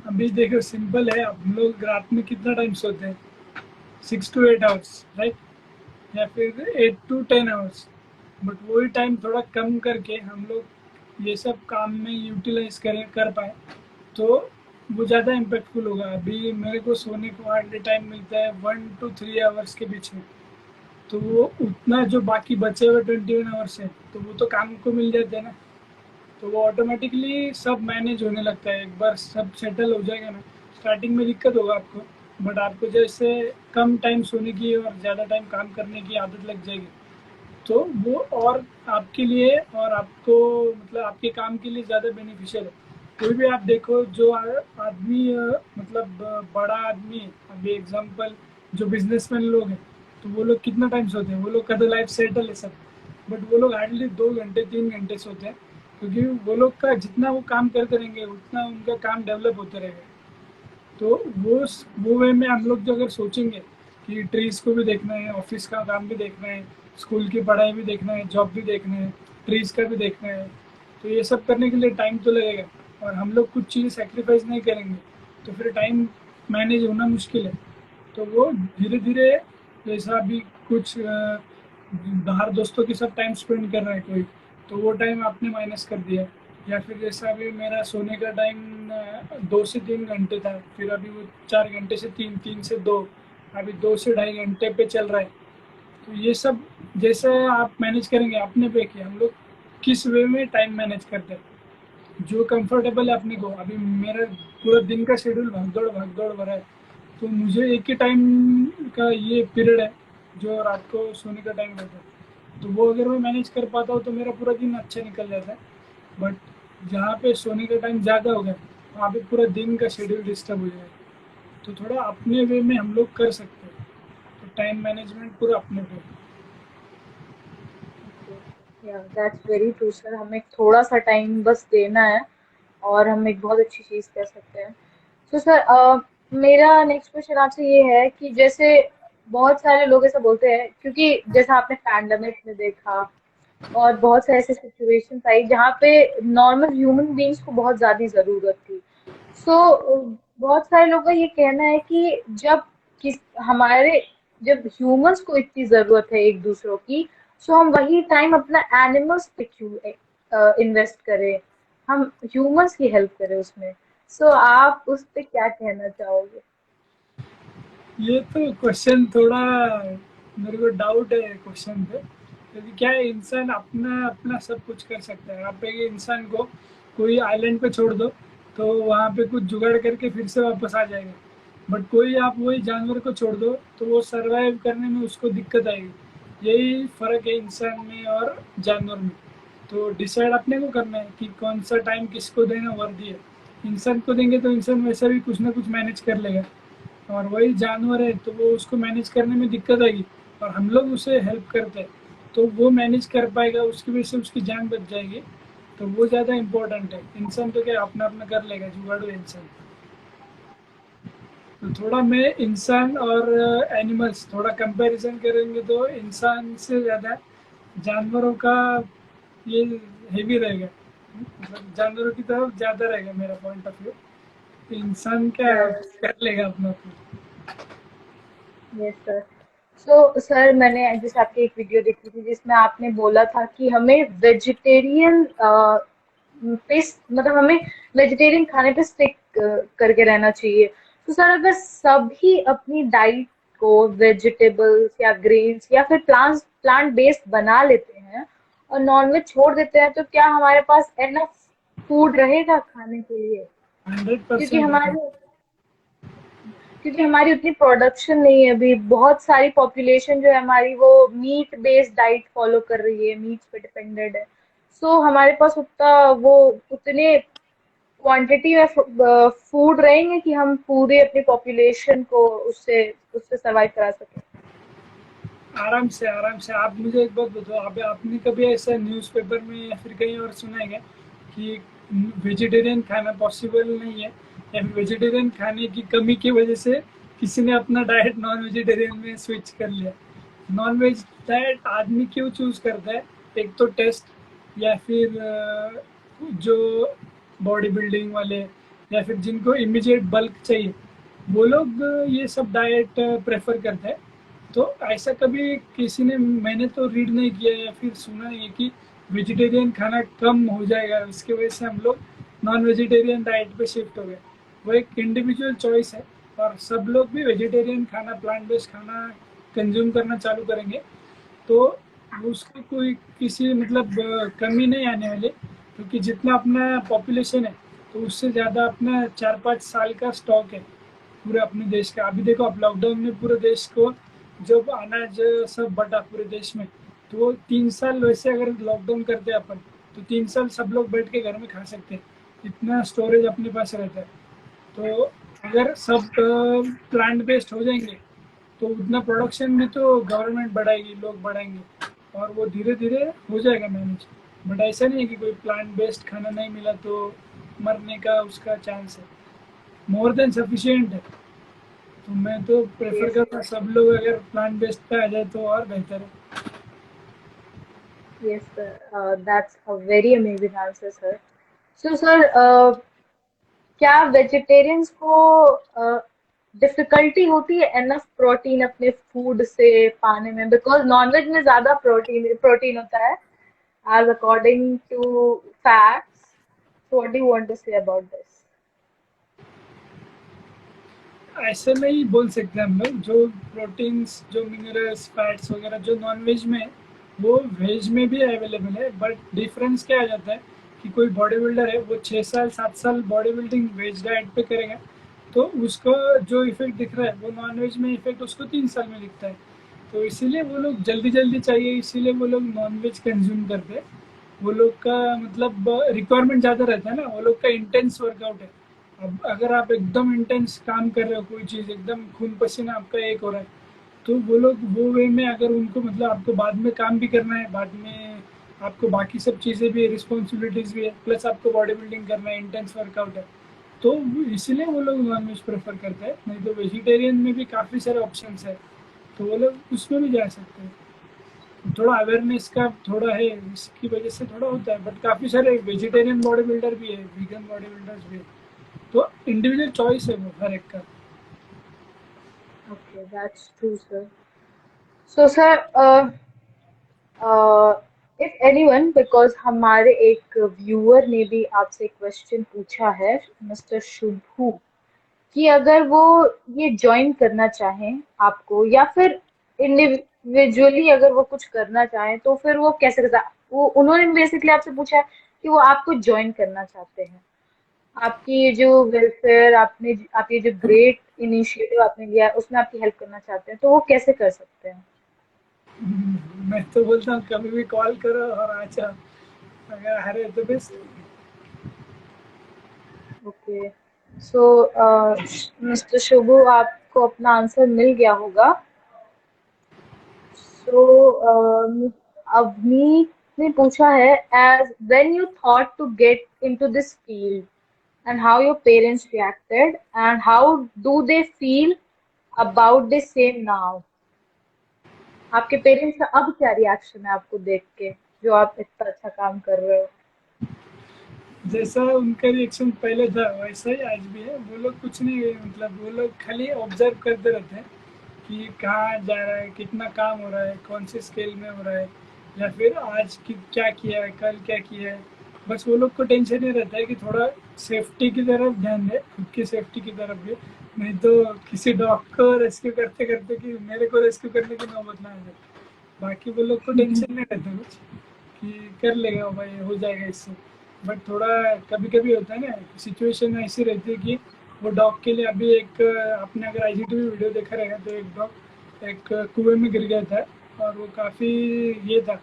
अभी देखो simple है, हम लोग रात में कितना time सोते हैं? 6 to 8 आवर्स, राइट? या फिर 8 to 10 आवर्स। बट वही टाइम थोड़ा कम करके हम लोग ये सब काम में यूटिलाइज कर पाए तो वो ज़्यादा इम्पेक्टफुल होगा। अभी मेरे को सोने को हार्डली टाइम मिलता है 1 to 3 आवर्स के बीच में, तो वो उतना जो बाकी बचे हुए 21 आवर्स है तो वो तो काम को मिल जाते हैं ना, तो वो ऑटोमेटिकली सब मैनेज होने लगता है। एक बार सब सेटल हो जाएगा ना, स्टार्टिंग में दिक्कत होगा आपको, बट आपको जैसे कम टाइम सोने की और ज़्यादा टाइम काम करने की आदत लग जाएगी तो वो और आपके लिए और आपको मतलब आपके काम के लिए ज़्यादा बेनिफिशियल है। कोई भी आप देखो जो आदमी मतलब बड़ा आदमी है, अभी एग्जांपल जो बिजनेसमैन लोग हैं, तो वो लोग कितना टाइम सोते हैं? वो लोग का तो लाइफ सेटल है सब, बट वो लोग हार्डली 2 घंटे 3 घंटे सोते हैं, क्योंकि वो लोग का जितना वो काम करते रहेंगे उतना उनका काम डेवलप होते रहेगा। तो वो वे में हम लोग जो अगर सोचेंगे कि ट्रीज को भी देखना है, ऑफिस का काम भी देखना है, स्कूल की पढ़ाई भी देखना है, जॉब भी देखना है, ट्रीज का भी देखना है, तो ये सब करने के लिए टाइम तो लगेगा। और हम लोग कुछ चीज़ें सेक्रीफाइस नहीं करेंगे तो फिर टाइम मैनेज होना मुश्किल है। तो वो धीरे धीरे, जैसा अभी कुछ बाहर दोस्तों के साथ टाइम स्पेंड कर रहा है कोई, तो वो टाइम आपने माइनस कर दिया। या फिर जैसा अभी मेरा सोने का टाइम 2 से 3 घंटे था, फिर अभी वो 4 घंटे से 3, 3 से 2, अभी 2 से ढाई घंटे पे चल रहा है। तो ये सब जैसे आप मैनेज करेंगे अपने पे कि हम लोग किस वे में टाइम मैनेज करते हैं जो कंफर्टेबल है अपने को। अभी मेरा पूरा दिन का शेड्यूल भाग दौड़ भरा है, तो मुझे एक ही टाइम का ये पीरियड है जो रात को सोने का टाइम रहता है, तो वो अगर मैं मैनेज कर पाता हूँ तो मेरा पूरा दिन अच्छा निकल जाता है। बट जहाँ पे सोने का टाइम ज़्यादा हो गया वहाँ पे पूरा दिन का शेड्यूल डिस्टर्ब हो जाएगा। तो थोड़ा अपने वे में हम लोग कर सकते हैं, तो टाइम मैनेजमेंट पूरा अपने पे। या दैट्स वेरी ट्रू सर, हमें थोड़ा सा टाइम बस देना है और हम एक बहुत अच्छी चीज कर सकते हैं. तो सर, मेरा नेक्स्ट क्वेश्चन आपसे ये है कि जैसे बहुत सारे लोग ऐसा बोलते हैं, क्योंकि जैसा आपने पैंडेमिक में देखा और बहुत सारे ऐसे सिचुएशंस आई जहाँ पे नॉर्मल ह्यूमन बीइंग्स को बहुत ज्यादा जरूरत थी. सो बहुत सारे लोगों का ये कहना है कि जब किस हमारे जब ह्यूमंस को इतनी जरूरत है एक दूसरों की, सो हम वही टाइम अपना एनिमल्स पे क्यों इन्वेस्ट करें, हम ह्यूमंस की हेल्प करें उसमें. सो आप उस पे क्या कहना चाहोगे? ये तो क्वेश्चन थोड़ा मेरे को डाउट है क्वेश्चन पे, क्योंकि क्या है, इंसान अपना अपना सब कुछ कर सकता है। आप एक इंसान को कोई आइलैंड पे छोड़ दो तो वहाँ पे कुछ जुगाड़ करके फिर से वापस आ जाएगा, बट कोई आप वही जानवर को छोड़ दो तो वो सरवाइव करने में उसको दिक्कत आएगी। यही फ़र्क है इंसान में और जानवर में। तो डिसाइड अपने को करना है कि कौन सा टाइम किसको देना वर्दी है। इंसान को देंगे तो इंसान वैसा भी कुछ ना कुछ मैनेज कर लेगा, और वही जानवर है तो वो उसको मैनेज करने में दिक्कत आएगी, और हम लोग उसे हेल्प करते हैं तो वो मैनेज कर पाएगा, उसकी वजह से उसकी जान बच जाएगी। तो वो ज़्यादा इम्पोर्टेंट है। इंसान तो क्या अपना अपना कर लेगा, जुगाड़ू इंसान। तो थोड़ा मैं इंसान और एनिमल्स थोड़ा कंपैरिजन करेंगे तो इंसान से ज़्यादा जानवरों का ये हेवी रहेगा, मतलब जानवरों की तरफ ज़्यादा रहेगा मेरा पॉइंट ऑफ व्यू। इंसान क्या कर लेगा अपना अपना। Yes sir. सो सर, मैंने जैसे आपकी एक वीडियो देखी थी जिसमें आपने बोला था कि हमें वेजिटेरियन पे मतलब हमें वेजिटेरियन खाने पे स्टिक करके रहना चाहिए. तो सर अगर सभी अपनी डाइट को वेजिटेबल्स या ग्रेन्स या फिर प्लांट बेस्ड बना लेते हैं और नॉनवेज छोड़ देते हैं, तो क्या हमारे पास एनफ फूड रहेगा खाने के लिए? क्योंकि 100% रहेगा। हमारे क्योंकि हमारी उतनी प्रोडक्शन नहीं है अभी। बहुत सारी पॉपुलेशन जो है हमारी वो मीट बेस्ड डाइट फॉलो कर रही है, मीट पे डिपेंडेड है। सो हमारे पास उतने क्वांटिटी में फूड रहेंगे कि हम पूरे अपनी पॉपुलेशन को उससे उससे सरवाइव करा सकें। आराम से आराम से। आप मुझे एक बात बताओ, आप आपने कभी ऐसा न्यूज़पेपर में या फिर कहीं और सुना है क्या कि वेजिटेरियन खाना पॉसिबल नहीं है, या फिर वेजिटेरियन खाने की कमी की वजह से किसी ने अपना डाइट नॉन वेजिटेरियन में स्विच कर लिया? नॉन वेज डाइट आदमी क्यों चूज करता है? एक तो टेस्ट, या फिर जो बॉडी बिल्डिंग वाले, या फिर जिनको इमीडिएट बल्क चाहिए, वो लोग ये सब डाइट प्रेफर करते हैं। तो ऐसा कभी किसी ने, मैंने तो रीड नहीं किया या फिर सुना नहीं है कि वेजिटेरियन खाना कम हो जाएगा इसकी वजह से हम लोग नॉन वेजिटेरियन डाइट पे शिफ्ट हो गए। वो एक इंडिविजुअल चॉइस है, और सब लोग भी वेजिटेरियन खाना, प्लांट बेस्ड खाना कंज्यूम करना चालू करेंगे तो उसको कोई किसी मतलब कमी नहीं आने वाली, क्योंकि जितना अपना पॉपुलेशन है तो उससे ज़्यादा अपना 4-5 साल का स्टॉक है पूरे अपने देश का। अभी देखो, आप लॉकडाउन में पूरे देश को जब अनाज सब बटा पूरे देश में, तो वो 3 साल वैसे अगर लॉकडाउन करते अपन, तो 3 साल सब लोग बैठ के घर में खा सकते हैं, इतना स्टोरेज अपने पास रहता है। तो अगर सब प्लांट बेस्ड हो जाएंगे तो उतना प्रोडक्शन में तो गवर्नमेंट बढ़ाएगी, लोग बढ़ाएंगे, और वो धीरे धीरे हो जाएगा मैनेज। बट ऐसा नहीं है कि कोई प्लांट बेस्ड खाना नहीं मिला तो मरने का उसका चांस है, मोर देन सफिशिएंट है। तो मैं तो प्रेफर यस करता, सब लोग अगर प्लांट बेस्ड पे आ जाए तो और बेहतर है। Yes sir, that's a very amazing answer sir. So sir, क्या वेजिटेरियंस को डिफिकल्टी होती है एनफ प्रोटीन अपने फूड से पाने में? बिकॉज नॉनवेज में ज्यादा प्रोटीन प्रोटीन होता है as according to facts. So what do you want to say about this? ऐसे नहीं बोल सकते हम लोग। जो प्रोटीन्स, जो मिनरल्स, फैट्स वगैरह जो नॉन वेज में है वो वेज में भी अवेलेबल है। बट डिफरेंस क्या आ जाता है कि कोई बॉडी बिल्डर है, वो 6 साल 7 साल बॉडी बिल्डिंग वेज डाइट पे करेगा, तो उसको जो इफेक्ट दिख रहा है वो नॉन वेज में इफेक्ट उसको 3 साल में दिखता है। तो इसीलिए वो लोग जल्दी जल्दी चाहिए, इसीलिए वो लोग नॉन वेज कंज्यूम करते हैं। वो लोग का मतलब रिक्वायरमेंट ज़्यादा रहता है ना, वो लोग का इंटेंस वर्कआउट है। अब अगर आप एकदम इंटेंस काम कर रहे हो, कोई चीज़ एकदम खून पसीना आपका एक हो रहा है, तो वो लोग वो वे में अगर उनको मतलब आपको बाद में काम भी करना है, बाद में आपको बाकी सब चीज़ें भी, रिस्पॉन्सिबिलिटीज़ भी है, प्लस आपको बॉडी बिल्डिंग करना है, इंटेंस वर्कआउट है, तो इसीलिए वो लोग नॉन वेज प्रेफर करते हैं। नहीं तो वेजिटेरियन में भी काफ़ी सारे ऑप्शंस है, तो वो लोग उसमें भी जा सकते हैं। थोड़ा अवेयरनेस का थोड़ा है, इसकी वजह से थोड़ा होता है। बट काफ़ी सारे वेजिटेरियन बॉडी बिल्डर भी है, वीगन बॉडी बिल्डर्स भी है, तो इंडिविजुअल चॉइस है वो हर एक का। Okay, that's true, sir. So, sir, if anyone, because हमारे एक व्यूअर ने भी आपसे क्वेश्चन पूछा है, मिस्टर शुभू, कि अगर वो ये ज्वाइन करना चाहें आपको, या फिर इंडिविजुअली अगर वो कुछ करना चाहें, तो फिर वो कैसे कर सकते? वो उन्होंने बेसिकली आपसे पूछा है कि वो आपको ज्वाइन करना चाहते हैं। आपकी ये जो वेलफेयर आप ये जो ग्रेट इनिशिएटिव आपने लिया है उसमें आपकी हेल्प करना चाहते हैं, तो वो कैसे कर सकते हैं? मैं तो बोलता हूँ कभी भी कॉल करो और आ जाओ, अगर हरे तो बेस्ट। ओके, सो मिस्टर शुभू, आपको अपना आंसर मिल गया होगा। सो अवनीत ने पूछा है, as when you thought to get into this field and how your parents reacted and how do they feel about the same now? आपके पेरेंट्स का अब क्या रिएक्शन है आपको देख के, जो आप इतना अच्छा काम कर रहे हो? जैसा उनका रिएक्शन पहले था वैसा ही आज भी है। वो लोग कुछ नहीं, मतलब वो लोग खाली ऑब्जर्व करते रहते हैं कि कहाँ जा रहा है, कितना काम हो रहा है, कौन से स्केल में हो रहा है, या फिर आज क्या किया है, कल क्या किया है। बस वो लोग को टेंशन नहीं रहता है कि थोड़ा सेफ्टी की तरफ ध्यान दे, खुद की सेफ्टी की तरफ भी, नहीं तो किसी डॉग को रेस्क्यू करते करते कि मेरे को रेस्क्यू करने की नौबत ना आ जाए। बाकी वो लोग को टेंशन नहीं रहता कुछ कि कर लेगा भाई, हो जाएगा इससे। बट थोड़ा कभी कभी होता है ना, सिचुएशन ऐसी रहती है कि वो डॉग के लिए अभी एक आपने अगर आईजीटीवी वीडियो देखा रहेगा तो एक डॉग एक कुएं में गिर गया था, और वो काफ़ी ये था,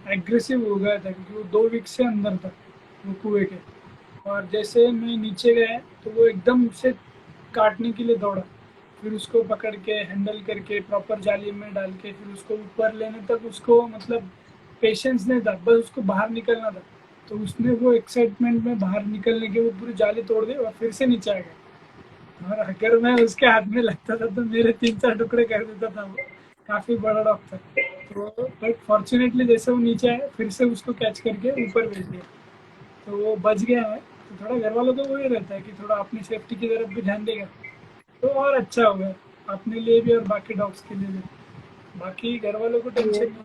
एग्रेसिव हो गया था क्योंकि वो 2 वीक से अंदर था वो कुएं के। और जैसे मैं नीचे गया तो वो एकदम से काटने के लिए दौड़ा। फिर उसको पकड़ के हैंडल करके प्रॉपर जाली में डाल के फिर उसको ऊपर लेने तक उसको मतलब पेशेंस नहीं था, बस उसको बाहर निकलना था। तो उसने वो एक्साइटमेंट में बाहर निकलने के वो पूरी जाली तोड़ दी और फिर से नीचे आ गया। और अगर मैं उसके हाथ में लगता था तो मेरे 3-4 टुकड़े कर देता था वो। काफ़ी बड़ा डॉग था। तो बट फॉर्चुनेटली जैसे वो नीचे आया फिर से उसको कैच करके ऊपर भेज दिया, तो वो बच गया है। तो थोड़ा घर वालों को वही रहता है कि थोड़ा अपनी सेफ्टी की तरफ भी ध्यान देगा तो और अच्छा होगा, अपने लिए भी और बाकी डॉग्स के लिए भी। बाकी घर वालों को टेंशन ये नहीं।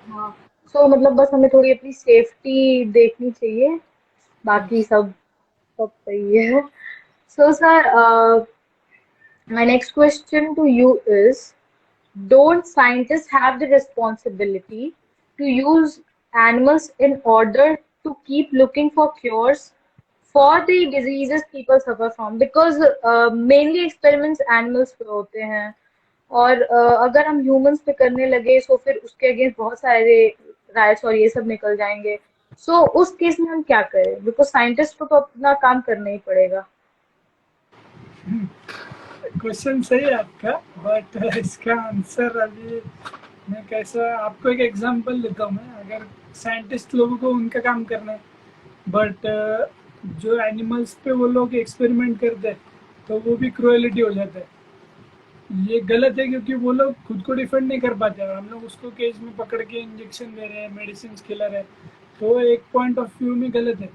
हाँ, सो मतलब बस हमें थोड़ी अपनी सेफ्टी देखनी चाहिए, बाकी Yes. सब सब सही है। So sir, my next question to you is, don't scientists have the responsibility to use animals in order to keep looking for cures for the diseases people suffer from? Because mainly experiments animals पे होते हैं, और अगर हम humans पे करने लगे तो फिर उसके अगेंस्ट बहुत सारे राइट्स और ये सब निकल जाएंगे। सो उस केस में हम क्या करें, बिकॉज साइंटिस्ट को तो अपना काम करना ही पड़ेगा। क्वेश्चन सही है आपका, बट इसका आंसर अभी मैं कैसा आपको एक एग्जांपल देता हूँ। मैं अगर साइंटिस्ट लोगों को उनका काम करना है, बट जो एनिमल्स पे वो लोग एक्सपेरिमेंट करते हैं तो वो भी क्रुएलिटी हो जाता है। ये गलत है क्योंकि वो लोग खुद को डिफेंड नहीं कर पाते और हम लोग उसको केज में पकड़ के इंजेक्शन दे रहे हैं, मेडिसिन खिला रहे हैं, तो एक पॉइंट ऑफ व्यू में गलत है।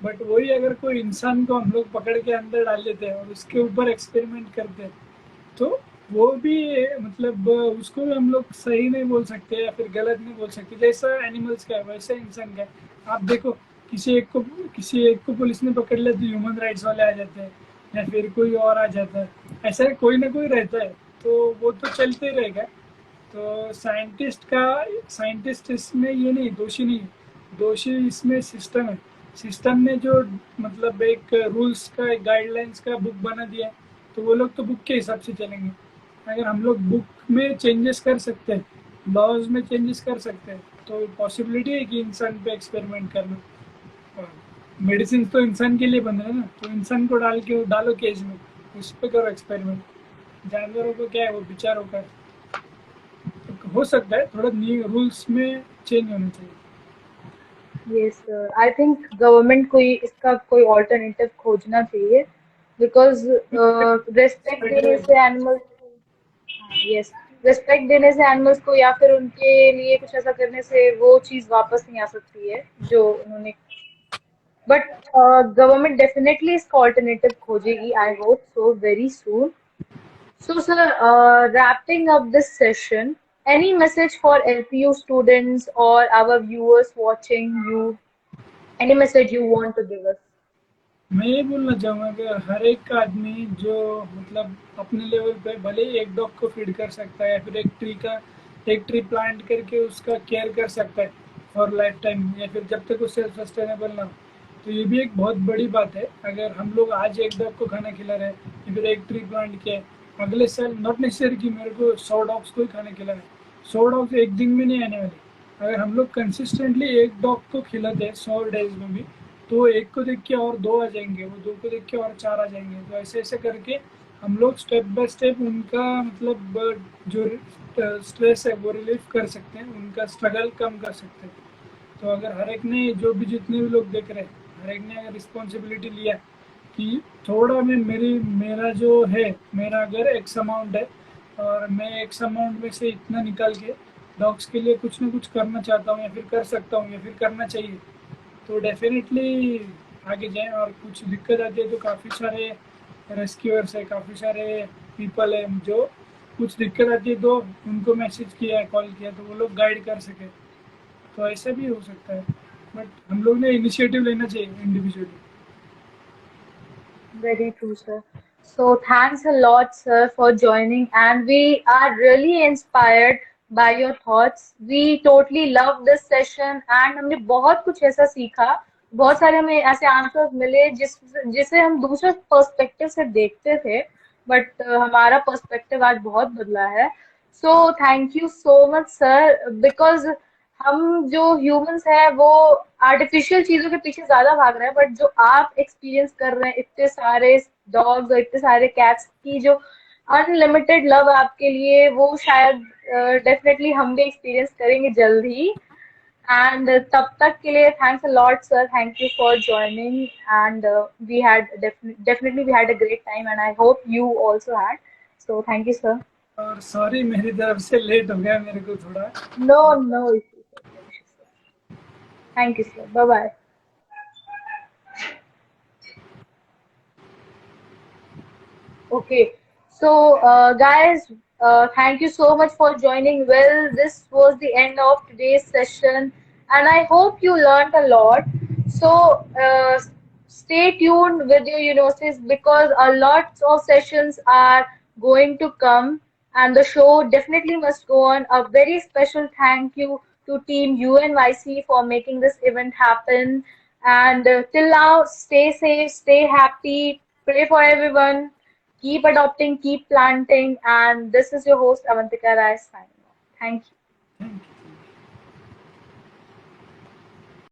बट वही अगर कोई इंसान को हम लोग पकड़ के अंदर डाल लेते हैं और उसके ऊपर एक्सपेरिमेंट करते हैं तो वो भी मतलब उसको भी हम लोग सही नहीं बोल सकते या फिर गलत नहीं बोल सकते। जैसा एनिमल्स का है वैसा इंसान का है। आप देखो, किसी एक को पुलिस ने पकड़ लिया तो ह्यूमन राइट्स वाले आ जाते हैं या फिर कोई और आ जाता है। ऐसा कोई ना कोई रहता है, तो वो तो चलते ही रहेगा। तो साइंटिस्ट इसमें ये नहीं दोषी नहीं है, दोषी इसमें सिस्टम है। सिस्टम ने जो मतलब एक रूल्स का एक गाइडलाइंस का बुक बना दिया है, तो वो लोग तो बुक के हिसाब से चलेंगे। अगर हम लोग बुक में चेंजेस कर सकते हैं, लॉज में चेंजेस कर सकते हैं, तो पॉसिबिलिटी है कि इंसान पे एक्सपेरिमेंट करना। मेडिसिन तो इंसान के लिए बन रहा है ना, तो इंसान को डालो केज में, उस पर करो एक्सपेरिमेंट। जानवरों को क्या है, वो बेचारों का तो हो सकता है थोड़ा न्यू रूल्स में चेंज होना चाहिए। Yes sir, I think government को इसका कोई ऑल्टरनेटिव खोजना चाहिए, बिकॉज रेस्पेक्ट देने फेडरल से एनिमल्स, यस, रेस्पेक्ट देने से एनिमल्स को या फिर उनके लिए कुछ ऐसा करने से वो चीज वापस नहीं आ सकती है जो उन्होंने। बट गवर्नमेंट डेफिनेटली इसका ऑल्टरनेटिव खोजेगी, I hope so very soon. So, sir, wrapping up this session, any message for LPU students or our viewers watching you? Any message you want to give us? मैं ये बोलना चाहूँगा कि हर एक आदमी जो मतलब अपने लेवल पे भले ही एक डॉग को फीड कर सकता है या फिर एक ट्री प्लांट करके उसका केयर कर सकता है फॉर लाइफ टाइम, या फिर जब तक वो सेल्फ सस्टेनेबल ना हो। तो ये भी एक बहुत बड़ी बात है। अगर हम लोग आज एक डॉग को खाना खिला रहे हैं या फिर एक ट्री प्लांट किया है, अगले साल नॉट नेसेसरी कि मेरे को 100 डॉग्स को ही खाना खिलाना है। 100 डॉग्स एक दिन में नहीं आने वाले। अगर हम लोग कंसिस्टेंटली एक डॉग को खिलाते हैं 100 डेज में भी, तो एक को देख के और दो आ जाएंगे, वो दो को देख के और चार आ जाएंगे। तो ऐसे ऐसे करके हम लोग स्टेप बाय स्टेप उनका मतलब जो स्ट्रेस है वो रिलीफ कर सकते हैं, उनका स्ट्रगल कम कर सकते हैं। तो अगर हर एक ने जो भी जितने भी लोग देख रहे हैं, हर एक ने अगर रिस्पॉन्सिबिलिटी लिया कि थोड़ा में मेरा जो है, मेरा अगर एक्स अमाउंट है और मैं एक्स अमाउंट में से इतना निकाल के डॉग्स के लिए कुछ ना कुछ करना चाहता हूँ या फिर कर सकता हूँ या फिर करना चाहिए, तो डेफिनेटली आगे जाएं। और कुछ दिक्कत आती है तो काफ़ी सारे रेस्क्यूअर्स है, काफ़ी सारे पीपल है जो कुछ दिक्कत आती है तो उनको मैसेज किया है, कॉल किया, तो वो लोग गाइड कर सके। तो ऐसा भी हो सकता है, बट हम लोग ने इनिशिएटिव लेना चाहिए individually. Very true, sir. So thanks a lot, sir, for joining, and we are really inspired by your thoughts. We totally love this session, and हमने बहुत कुछ ऐसा सीखा, बहुत सारे हमें ऐसे आंसर्स मिले जिसे हम दूसरे पर्सपेक्टिव से देखते थे, बट हमारा पर्सपेक्टिव आज बहुत बदला है. So thank you so much, sir, because हम जो ह्यूमंस हैं वो आर्टिफिशियल चीजों के पीछे ज्यादा भाग रहे हैं, बट जो आप एक्सपीरियंस कर रहे हैं इतने सारे डॉग्स और इतने सारे कैट्स की जो अनलिमिटेड लव आपके लिए, वो शायद डेफिनेटली हम भी एक्सपीरियंस करेंगे जल्द ही. एंड तब तक के लिए thanks a lot, sir. Thank you for joining, and we had definitely we had a great time, and I hope you also had. So thank you, sir. और सॉरी मेरी तरफ से लेट हो गया मेरे को थोड़ा. No, no issue, sir. No issue, sir. Thank you, sir. Bye bye. Okay, so guys, thank you so much for joining. Well, this was the end of today's session, and I hope you learned a lot. So stay tuned with your universities, because a lot of sessions are going to come, and the show definitely must go on. A very special thank you to Team UNYC for making this event happen. And till now, stay safe, stay happy, pray for everyone, keep adopting, keep planting. And this is your host, Avantika Rai, signing off. Thank you. Thank you.